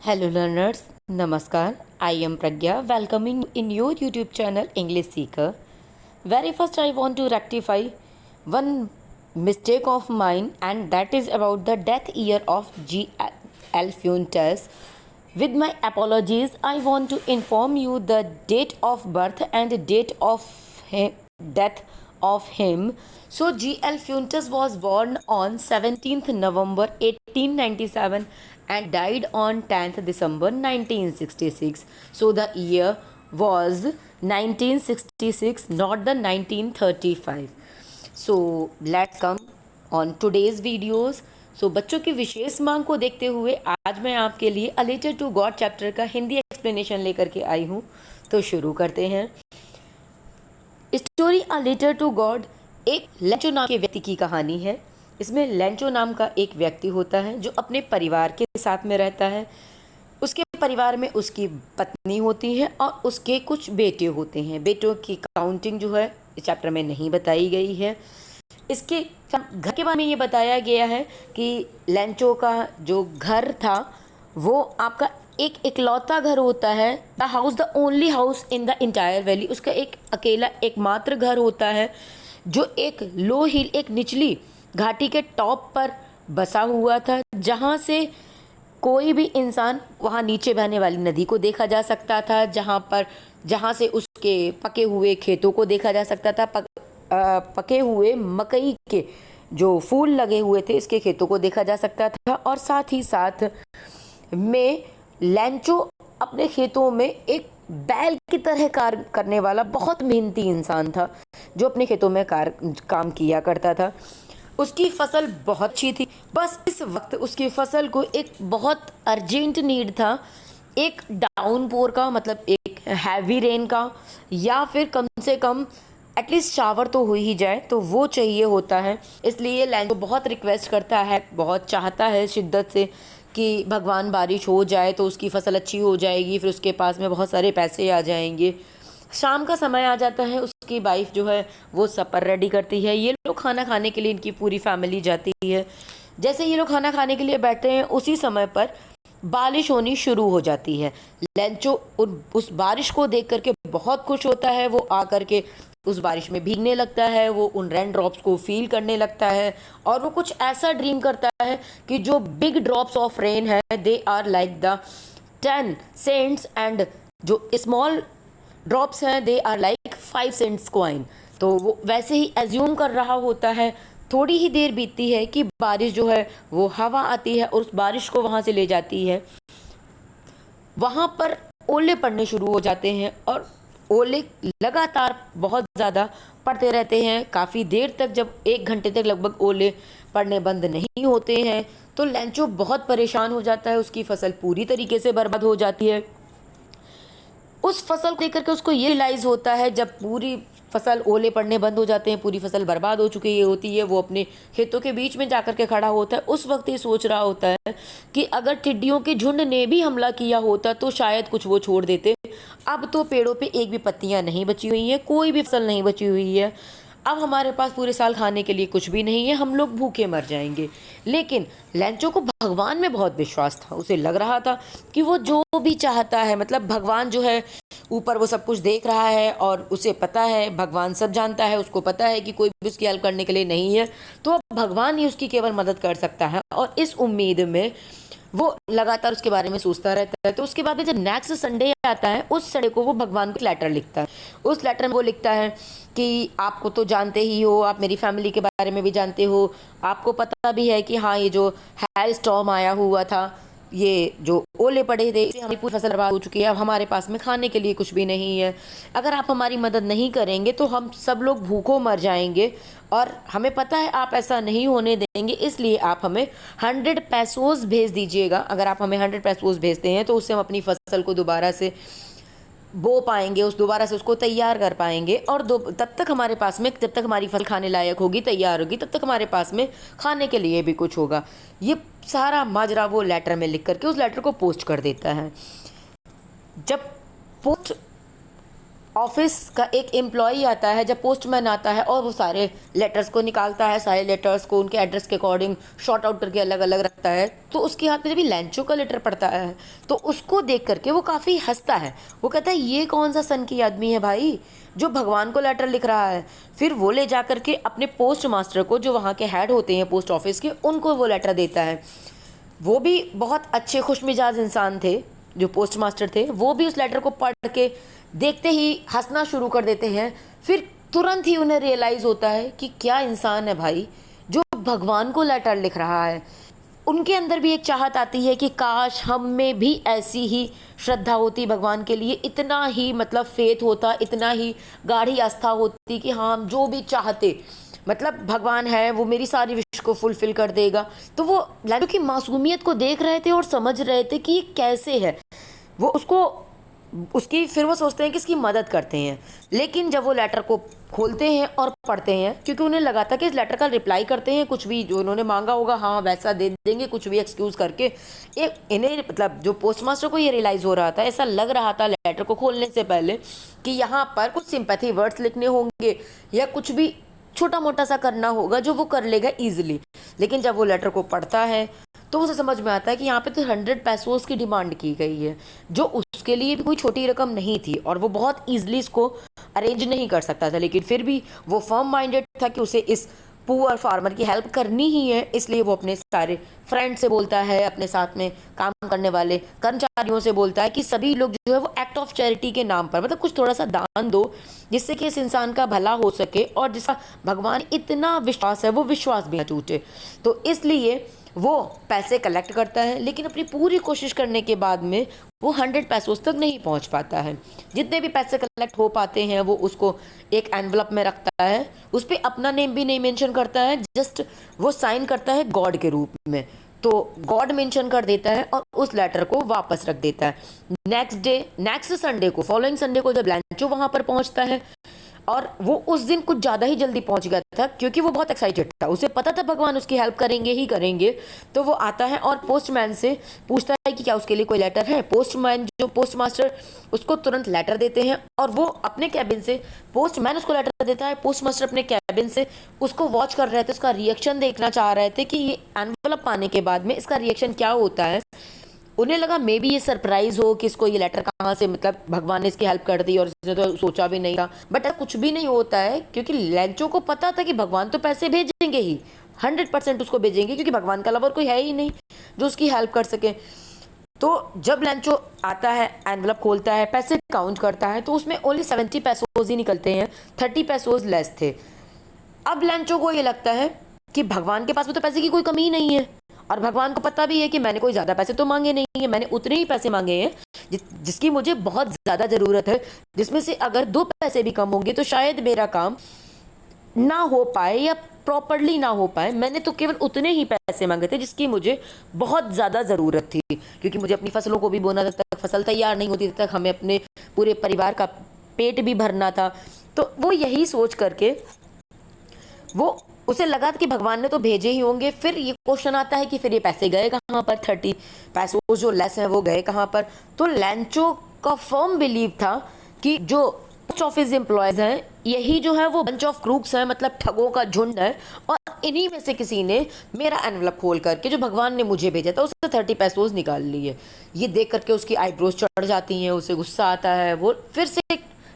Hello learners, Namaskar. I am Pragya welcoming you in your YouTube channel English Seeker. Very first I want to rectify one mistake of mine, and that is about the death year of G.L. Fuentes. With my apologies, I want to inform you the date of birth and date of death of him. So G.L. Fuentes was born on 17th November 1897 and died on 10th December 1966. So the year was 1966, not the 1935. So let's come on today's videos. सो बच्चों की विशेष मांग को देखते हुए आज मैं आपके लिए a letter to God chapter का हिंदी एक्सप्लेनेशन लेकर के आई हूँ। तो शुरू करते हैं। Story a letter to God एक लेंचो नाम के व्यक्ति की कहानी है। इसमें लेंचो नाम का एक व्यक्ति होता है जो अपने परिवार के साथ में रहता है। उसके परिवार में उसकी पत्नी होती है और उसके कुछ बेटे होते हैं। बेटों की काउंटिंग जो है इस चैप्टर में नहीं बताई गई है। इसके घर के बारे में ये बताया गया है कि लेंचो का जो घर था वो आपका एक इकलौता घर होता है। The house the only house in the entire valley. उसका एक अकेला एकमात्र घर होता है जो एक लो हिल, एक निचली घाटी के टॉप पर बसा हुआ था, जहाँ से कोई भी इंसान वहाँ नीचे बहने वाली नदी को देखा जा सकता था, जहाँ से उसके पके हुए खेतों को देखा जा सकता था। पके हुए मकई के जो फूल लगे हुए थे इसके खेतों को देखा जा सकता था। और साथ ही साथ में लेंचो अपने खेतों में एक बैल की तरह कार्य करने वाला बहुत मेहनती इंसान था जो अपने खेतों में काम किया करता था। उसकी फसल बहुत अच्छी थी। बस इस वक्त उसकी फसल को एक बहुत अर्जेंट नीड था, एक डाउनपोर का, मतलब एक हैवी रेन का, या फिर कम से कम एटलीस्ट शावर तो हो ही जाए, तो वो चाहिए होता है। इसलिए लेंचो बहुत रिक्वेस्ट करता है, बहुत चाहता है शिद्दत से कि भगवान बारिश हो जाए तो उसकी फसल अच्छी हो जाएगी, फिर उसके पास में बहुत सारे पैसे आ जाएंगे। शाम का समय आ जाता है, उसकी वाइफ जो है वो सपर रेडी करती है। ये लोग खाना खाने के लिए, इनकी पूरी फैमिली जाती है। जैसे ये लोग खाना खाने के लिए बैठते हैं उसी समय पर बारिश होनी शुरू हो जाती है। लेंचो उस बारिश को देख करके बहुत खुश होता है। वो आकर के उस बारिश में भीगने लगता है, वो उन रेन ड्रॉप्स को फील करने लगता है और वो कुछ ऐसा ड्रीम करता है कि जो बिग ड्रॉप्स ऑफ रेन है they are like the 10 cents and जो स्मॉल ड्रॉप्स हैं they are like 5 cents coin. तो वो वैसे ही एज्यूम कर रहा होता है। थोड़ी ही देर बीतती है कि बारिश जो है वो हवा आती है और उस बारिश को वहाँ से ले जाती है। वहाँ पर ओले पड़ने शुरू हो जाते हैं और ओले लगातार बहुत ज़्यादा पड़ते रहते हैं काफ़ी देर तक। जब 1 घंटे तक लगभग ओले पड़ने बंद नहीं होते हैं तो लेंचो बहुत परेशान हो जाता है। उसकी फसल पूरी तरीके से बर्बाद हो जाती है। उस फसल को लेकर के उसको ये रियलाइज़ होता है, जब पूरी फसल ओले पड़ने बंद हो जाते हैं, पूरी फसल बर्बाद हो चुकी होती है, वो अपने खेतों के बीच में जाकर के खड़ा होता है। उस वक्त ये सोच रहा होता है कि अगर टिड्डियों के झुंड ने भी हमला किया होता तो शायद कुछ वो छोड़ देते। अब तो पेड़ों पे एक भी पत्तियां नहीं बची हुई हैं, कोई भी फसल नहीं बची हुई है। अब हमारे पास पूरे साल खाने के लिए कुछ भी नहीं है, हम लोग भूखे मर जाएंगे। लेकिन लेंचो को भगवान में बहुत विश्वास था। उसे लग रहा था कि वो जो भी चाहता है, मतलब भगवान जो है ऊपर वो सब कुछ देख रहा है और उसे पता है, भगवान सब जानता है। उसको पता है कि कोई भी उसकी हेल्प करने के लिए नहीं है, तो अब भगवान ही उसकी केवल मदद कर सकता है। और इस उम्मीद में वो लगातार उसके बारे में सोचता रहता है। तो उसके बाद में जब नेक्स्ट संडे आता है, उस संडे को वो भगवान को लेटर लिखता है। उस लेटर में वो लिखता है कि आपको तो जानते ही हो, आप मेरी फैमिली के बारे में भी जानते हो, आपको पता भी है कि हाँ ये जो हेल स्टॉर्म आया हुआ था, ये जो ओले पड़े थे, इससे हमारी पूरी फसल बर्बाद हो चुकी है। अब हमारे पास में खाने के लिए कुछ भी नहीं है। अगर आप हमारी मदद नहीं करेंगे तो हम सब लोग भूखों मर जाएंगे और हमें पता है आप ऐसा नहीं होने देंगे। इसलिए आप हमें 100 पैसोस भेज दीजिएगा। अगर आप हमें 100 पैसोस भेजते हैं तो उससे हम अपनी फसल को दोबारा से बो पाएंगे, दोबारा से उसको तैयार कर पाएंगे। और तब तक हमारे पास में, जब तक हमारी फसल खाने लायक होगी, तैयार होगी, तब तक हमारे पास में खाने के लिए भी कुछ होगा। ये सारा माजरा वो लेटर में लिख करके उस लेटर को पोस्ट कर देता है। जब पोस्ट ऑफिस का एक एम्प्लॉई आता है, जब पोस्टमैन आता है और वो सारे लेटर्स को निकालता है, सारे लेटर्स को उनके एड्रेस के अकॉर्डिंग शॉर्ट आउट करके अलग अलग रखता है, तो उसके हाथ में जब भी लैंचो का लेटर पड़ता है तो उसको देख करके वो काफ़ी हंसता है। वो कहता है ये कौन सा सन की आदमी है भाई जो भगवान को लेटर लिख रहा है। फिर वो ले जा करके अपने पोस्ट मास्टर को, जो वहाँ के हेड होते हैं पोस्ट ऑफिस के, उनको वो लेटर देता है। वो भी बहुत अच्छे खुशमिजाज इंसान थे, जो पोस्ट मास्टर थे, वो भी उस लेटर को पढ़ के देखते ही हंसना शुरू कर देते हैं। फिर तुरंत ही उन्हें रियलाइज़ होता है कि क्या इंसान है भाई जो भगवान को लेटर लिख रहा है। उनके अंदर भी एक चाहत आती है कि काश हम में भी ऐसी ही श्रद्धा होती भगवान के लिए, इतना ही मतलब फेथ होता, इतना ही गाढ़ी आस्था होती कि हाँ हम जो भी चाहते, मतलब भगवान है वो मेरी सारी विश को फुलफिल कर देगा। तो वो लैंडो की मासूमियत को देख रहे थे और समझ रहे थे कि ये कैसे है। वो उसको उसकी फिर वो सोचते हैं कि इसकी मदद करते हैं। लेकिन जब वो लेटर को खोलते हैं और पढ़ते हैं, क्योंकि उन्हें लगा था कि इस लेटर का रिप्लाई करते हैं, कुछ भी जो उन्होंने मांगा होगा हाँ वैसा दे देंगे, कुछ भी एक्सक्यूज़ करके। एक इन्हें मतलब जो पोस्टमास्टर को ये रियलाइज़ हो रहा था, ऐसा लग रहा था लेटर को खोलने से पहले कि यहाँ पर कुछ सिंपैथी वर्ड्स लिखने होंगे या कुछ भी छोटा मोटा सा करना होगा जो वो कर लेगा ईजिली। लेकिन जब वो लेटर को पढ़ता है तो उसे समझ में आता है कि यहाँ पे तो 100 पैसोस की डिमांड की गई है, जो उसके लिए भी कोई छोटी रकम नहीं थी और वो बहुत ईजिली इसको अरेंज नहीं कर सकता था। लेकिन फिर भी वो फर्म माइंडेड था कि उसे इस पुअर फार्मर की हेल्प करनी ही है। इसलिए वो अपने सारे फ्रेंड से बोलता है, अपने साथ में काम करने वाले कर्मचारियों से बोलता है कि सभी लोग जो है वो एक्ट ऑफ चैरिटी के नाम पर मतलब कुछ थोड़ा सा दान दो, जिससे कि इस इंसान का भला हो सके और जिसका भगवान इतना विश्वास है वो विश्वास भी न टूटे। तो इसलिए वो पैसे कलेक्ट करता है, लेकिन अपनी पूरी कोशिश करने के बाद में वो 100 पैसों तक नहीं पहुंच पाता है। जितने भी पैसे कलेक्ट हो पाते हैं वो उसको एक एनवलप में रखता है, उस पर अपना नेम भी नहीं मेंशन करता है, जस्ट वो साइन करता है गॉड के रूप में। तो गॉड मेंशन कर देता है और उस लेटर को वापस रख देता है। नेक्स्ट संडे को, फॉलोइंग संडे को जब लैंचो वहाँ पर पहुँचता है, और वो उस दिन कुछ ज़्यादा ही जल्दी पहुंच गया था क्योंकि वो बहुत एक्साइटेड था, उसे पता था भगवान उसकी हेल्प करेंगे ही करेंगे। तो वो आता है और पोस्टमैन से पूछता है कि क्या उसके लिए कोई लेटर है। पोस्टमैन जो पोस्ट मास्टर उसको तुरंत लेटर देते हैं और वो अपने कैबिन से, पोस्टमैन उसको लेटर देता है, पोस्ट मास्टर अपने कैबिन से उसको वॉच कर रहे थे, उसका रिएक्शन देखना चाह रहे थे कि ये एनवलप पाने के बाद में इसका रिएक्शन क्या होता है। उन्हें लगा मे बी ये सरप्राइज हो कि इसको ये लेटर कहाँ से, मतलब भगवान ने इसकी हेल्प कर दी और इसने तो सोचा भी नहीं था। बट ऐसा कुछ भी नहीं होता है क्योंकि लैंचो को पता था कि भगवान तो पैसे भेजेंगे ही, 100% उसको भेजेंगे, क्योंकि भगवान का अलावा कोई है ही नहीं जो उसकी हेल्प कर सके। तो जब लैंचो आता है, एनवलप खोलता है, पैसे काउंट करता है, तो उसमें ओनली 70 पैसोज ही निकलते हैं, 30 पैसोज लेस थे। अब लैंचो को ये लगता है कि भगवान के पास में तो पैसे की कोई कमी नहीं है, और भगवान को पता भी है कि मैंने कोई ज़्यादा पैसे तो मांगे नहीं है, मैंने उतने ही पैसे मांगे हैं जिसकी मुझे बहुत ज़्यादा ज़रूरत है, जिसमें से अगर 2 पैसे भी कम होंगे तो शायद मेरा काम ना हो पाए या प्रॉपरली ना हो पाए। मैंने तो केवल उतने ही पैसे मांगे थे जिसकी मुझे बहुत ज़्यादा ज़रूरत थी, क्योंकि मुझे अपनी फसलों को भी बोना था, तब तक फसल तैयार नहीं होती, तब तक हमें अपने पूरे परिवार का पेट भी भरना था। तो वो यही सोच करके वो, उसे लगा कि भगवान ने तो भेजे ही होंगे। फिर ये क्वेश्चन आता है कि फिर ये पैसे गए कहाँ पर, 30 पैसों जो लेस हैं वो गए कहाँ पर। तो लैंचो का फर्म बिलीव था कि जो पोस्ट ऑफिस एम्प्लॉयज़ हैं यही जो है वो बंच ऑफ क्रूक्स हैं, मतलब ठगों का झुंड है, और इन्हीं में से किसी ने मेरा एनवलप खोल करके जो भगवान ने मुझे भेजा था उससे 30 पैसों निकाल लिए। ये देख करके उसकी आईब्रोज चढ़ जाती हैं, उसे गुस्सा आता है, वो फिर से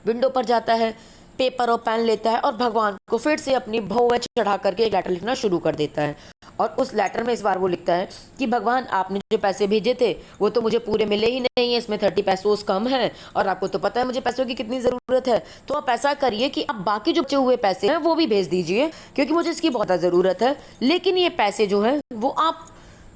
विंडो पर जाता है, पेपर और पेन लेता है और भगवान को फिर से अपनी भौवें चढ़ा करके एक लेटर लिखना शुरू कर देता है। और उस लेटर में इस बार वो लिखता है कि भगवान आपने जो पैसे भेजे थे वो तो मुझे पूरे मिले ही नहीं है, इसमें 30 पैसों कम है, और आपको तो पता है मुझे पैसों की कितनी ज़रूरत है। तो आप ऐसा करिए कि आप बाकी जो बचे हुए पैसे हैं वो भी भेज दीजिए, क्योंकि मुझे इसकी बहुत ज़रूरत है। लेकिन ये पैसे जो है वो आप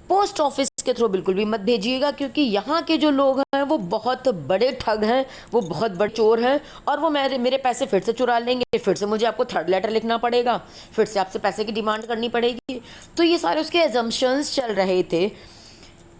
पोस्ट ऑफिस के थ्रू बिल्कुल भी मत भेजिएगा, क्योंकि यहाँ के जो लोग हैं वो बहुत बड़े ठग हैं, वो बहुत बड़े चोर हैं, और वो मेरे पैसे फिर से चुरा लेंगे, फिर से मुझे आपको 3rd लेटर लिखना पड़ेगा, फिर से आपसे पैसे की डिमांड करनी पड़ेगी। तो ये सारे उसके एजम्पशंस चल रहे थे।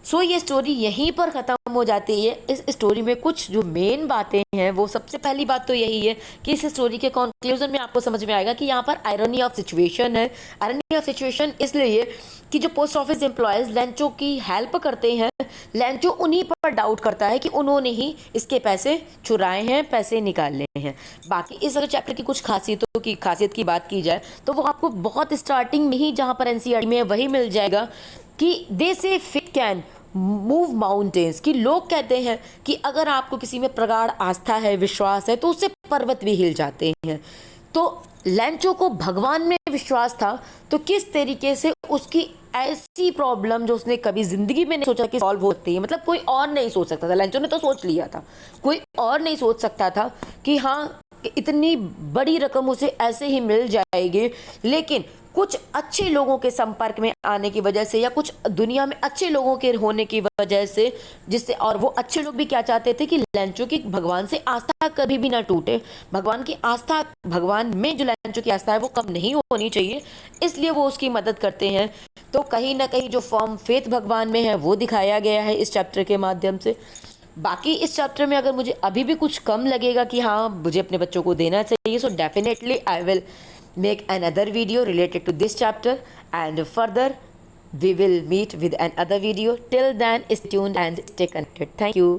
सो ये स्टोरी यहीं पर ख़त्म हो जाती है। इस स्टोरी में कुछ जो मेन बातें हैं, वो सबसे पहली बात तो यही है कि इस स्टोरी के कंक्लूजन में आपको समझ में आएगा कि यहाँ पर आयरनी ऑफ सिचुएशन है। आयरनी ऑफ सिचुएशन इसलिए कि जो पोस्ट ऑफिस एम्प्लॉयज़ लेंचो की हेल्प करते हैं, लेंचो उन्हीं पर डाउट करता है कि उन्होंने ही इसके पैसे चुराए हैं, पैसे निकाले हैं। बाकी इस अगर चैप्टर की कुछ खासियत की बात की जाए तो वो आपको बहुत स्टार्टिंग में ही जहाँ पर एनसीईआरटी में वही मिल जाएगा कि दे से फिट कैन मूव माउंटेन्स, कि लोग कहते हैं कि अगर आपको किसी में प्रगाढ़ आस्था है, विश्वास है, तो उससे पर्वत भी हिल जाते हैं। तो लेंचो को भगवान में विश्वास था, तो किस तरीके से उसकी ऐसी प्रॉब्लम जो उसने कभी जिंदगी में नहीं सोचा कि सॉल्व होती है, मतलब कोई और नहीं सोच सकता था, लेंचो ने तो सोच लिया था, कोई और नहीं सोच सकता था कि हाँ इतनी बड़ी रकम उसे ऐसे ही मिल जाएगी। लेकिन कुछ अच्छे लोगों के संपर्क में आने की वजह से, या कुछ दुनिया में अच्छे लोगों के होने की वजह से, जिससे, और वो अच्छे लोग भी क्या चाहते थे कि लेंचो की भगवान से आस्था कभी भी ना टूटे, भगवान की आस्था, भगवान में जो लेंचो की आस्था है वो कम नहीं होनी चाहिए, इसलिए वो उसकी मदद करते हैं। तो कहीं ना कहीं जो फॉर्म फेथ भगवान में है वो दिखाया गया है इस चैप्टर के माध्यम से। बाकी इस चैप्टर में अगर मुझे अभी भी कुछ कम लगेगा कि हाँ मुझे अपने बच्चों को देना चाहिए, so definitely I will make another video related to this chapter, and further we will meet with another video. Till then, stay tuned and stay connected. Thank you.